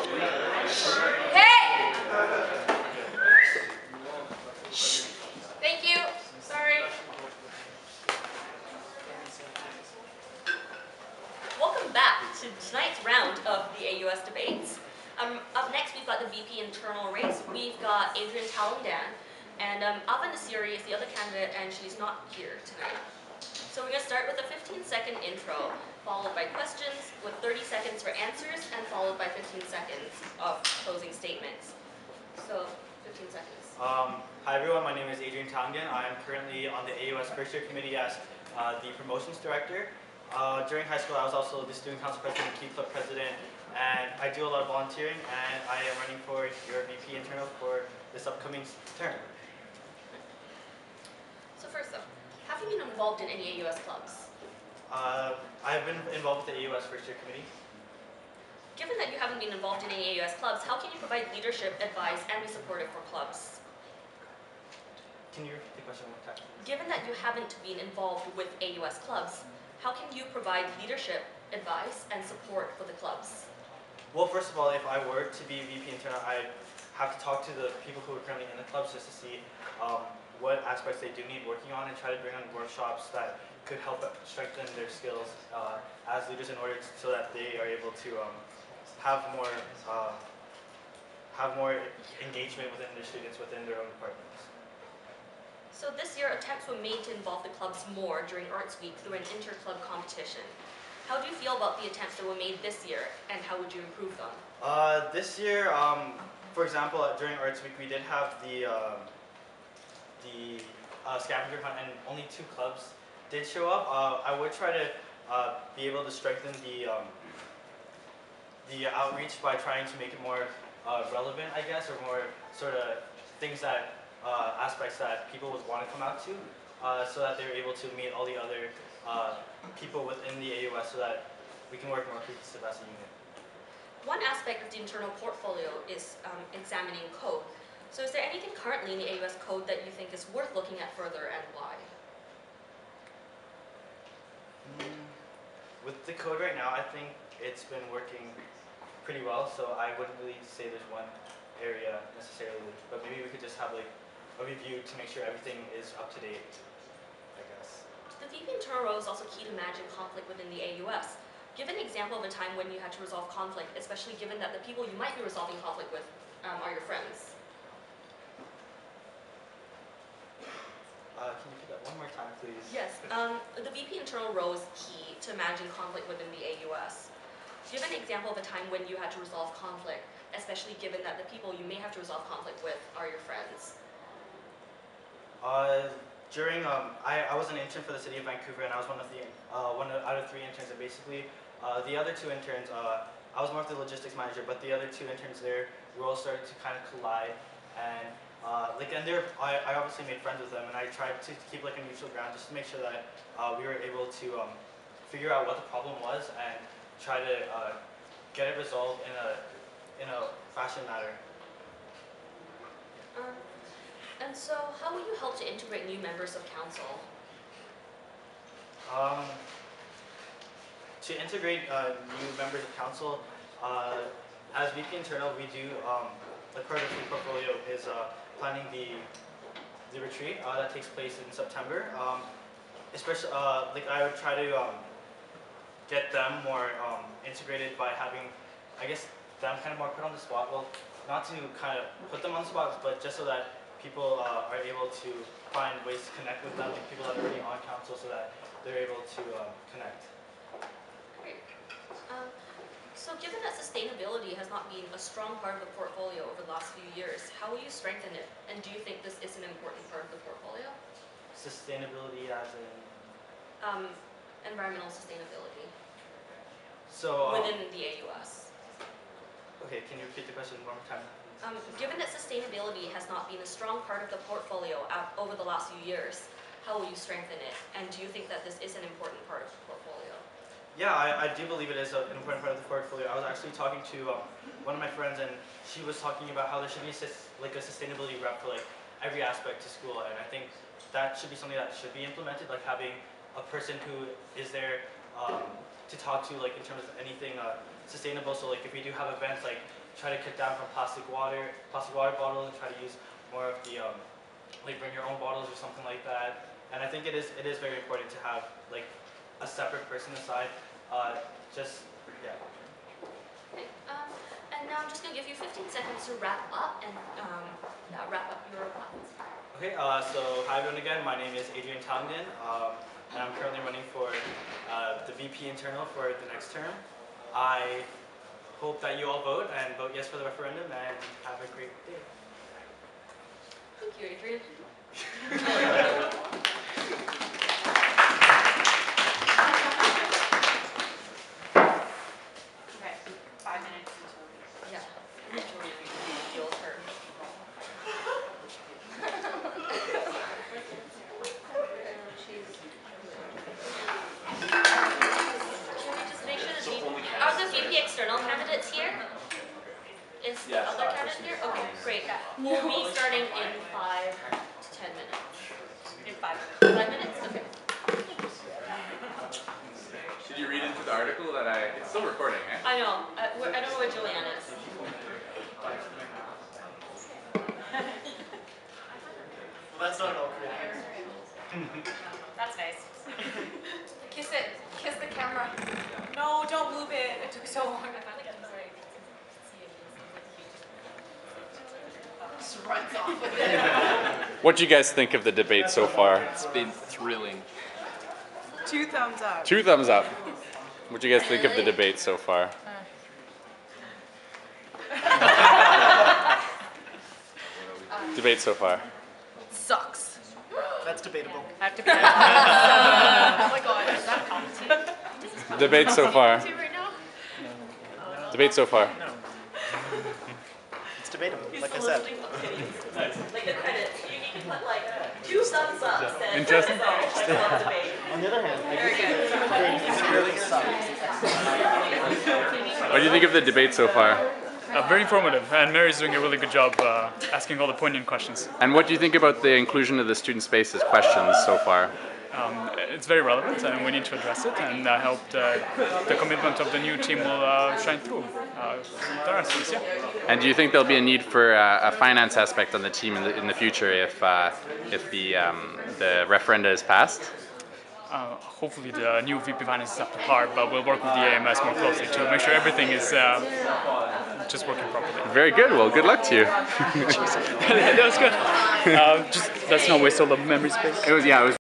Hey! Shh. Thank you. Sorry. Welcome back to tonight's round of the AUS debates. Up next, we've got the VP internal race. We've got Adrian Talandan, and Ava Nasiri is the other candidate, and she's not here tonight. So we're going to start with a 15-second intro, followed by questions with 30 seconds for answers, and followed by 15 seconds of closing statements. So, 15 seconds. Hi everyone, my name is Adrian Talandan. I am currently on the AUS First Year Committee as the Promotions Director. During high school, I was also the Student Council President, Key Club President, and I do a lot of volunteering, and I am running for your VP internal for this upcoming term. So first up, have you been involved in any AUS clubs? I've been involved with the AUS First Year Committee. Given that you haven't been involved in any AUS clubs, how can you provide leadership, advice, and be supportive for clubs? Can you repeat the question one more time? Given that you haven't been involved with AUS clubs, how can you provide leadership, advice, and support for the clubs? Well, first of all, if I were to be VP internal, I have to talk to the people who are currently in the clubs just to see what aspects they do need working on, and try to bring on workshops that could help strengthen their skills as leaders in order so that they are able to have more engagement within their students within their own departments. So this year, attempts were made to involve the clubs more during Arts Week through an inter-club competition. How do you feel about the attempts that were made this year, and how would you improve them? This year, for example, during Arts Week, we did have the scavenger hunt, and only 2 clubs did show up. I would try to be able to strengthen the outreach by trying to make it more relevant, I guess, or more sort of things that aspects that people would want to come out to, so that they're able to meet all the other people within the AUS, so that we can work more cohesive as a unit. One aspect of the internal portfolio is examining code. So is there anything currently in the AUS code that you think is worth looking at further, and why? With the code right now, I think it's been working pretty well, so I wouldn't really say there's one area necessarily, but maybe we could just have like a review to make sure everything is up to date, I guess. The VP internal role is also key to managing conflict within the AUS. Give an example of a time when you had to resolve conflict, especially given that the people you might be resolving conflict with are your friends. Can you repeat that one more time, please? Yes. The VP internal role is key to managing conflict within the AUS. Give an example of a time when you had to resolve conflict, especially given that the people you may have to resolve conflict with are your friends. I was an intern for the City of Vancouver, and I was one out of 3 interns. And basically, the other 2 interns, I was more of the logistics manager, but the other 2 interns, their roles started to kind of collide, and I obviously made friends with them, and I tried to keep like a neutral ground just to make sure that we were able to figure out what the problem was and try to get it resolved in a fashion manner. And so, how will you help to integrate new members of council? To integrate new members of council, as VP internal, we do the part of the portfolio is planning the retreat that takes place in September. Especially, I would try to get them more integrated by having, I guess, them kind of more put on the spot. Well, not to kind of put them on the spot, but just so that people are able to find ways to connect with them, like people that are already on council, so that they're able to connect. Great. So given that sustainability has not been a strong part of the portfolio over the last few years, how will you strengthen it? And do you think this is an important part of the portfolio? Sustainability as in? Environmental sustainability. So within the AUS. Okay, can you repeat the question one more time? Given that sustainability has not been a strong part of the portfolio over the last few years, how will you strengthen it? And do you think that this is an important part of the portfolio? Yeah, I do believe it is an important part of the portfolio. I was actually talking to one of my friends, and she was talking about how there should be a sustainability rep for like every aspect to school, and I think that should be something that should be implemented, like having a person who is there to talk to, like in terms of anything sustainable. So like if we do have events, like try to cut down from plastic water bottles, and try to use more of the like bring your own bottles or something like that. And I think it is very important to have like a separate person aside. Just yeah. Okay, and now I'm just gonna give you 15 seconds to wrap up and wrap up your requirements. Okay, so hi everyone again. My name is Adrian Towngden, and I'm currently running for the VP internal for the next term. I hope that you all vote and vote yes for the referendum, and have a great day. Thank you, Adrian. Okay, 5 minutes until we. Yeah. Julia, deal with her. Can we just make sure that are the VP external candidates here? Is the other candidate here? Okay, great. We'll be starting in 5 to 10 minutes. In 5 minutes. 5 minutes? Okay. Did you read into the article that it's still recording, eh? I know. I don't know where Julianne is. Well, that's not all. That's nice. Kiss it. Kiss the camera. No, don't move it. It took so long. Just runs off with it. What do you guys think of the debate so far? It's been thrilling. 2 thumbs up. 2 thumbs up. What do you guys think of the debate so far? Debate so far. Sucks. That's debatable. I have to be. Oh my god, is that comedy? Debate so far. Right now? Debate so far. It's debatable, He's like I said. soliciting opinions. Like the credits. You need to put like 2 thumbs up said Interesting. like love debate. On the other hand, What do you think of the debate so far? Very informative, and Mary's doing a really good job asking all the poignant questions. And what do you think about the inclusion of the student spaces questions so far? It's very relevant, and we need to address it, and I hope the commitment of the new team will shine through. Their answers, yeah. And do you think there'll be a need for a finance aspect on the team in the future if the referenda is passed? Hopefully the new VP Finance is up to par, but we'll work with the AMS more closely to make sure everything is just working properly. Very good. Well, good luck to you. That was good. Just let's not waste all the memory space. It was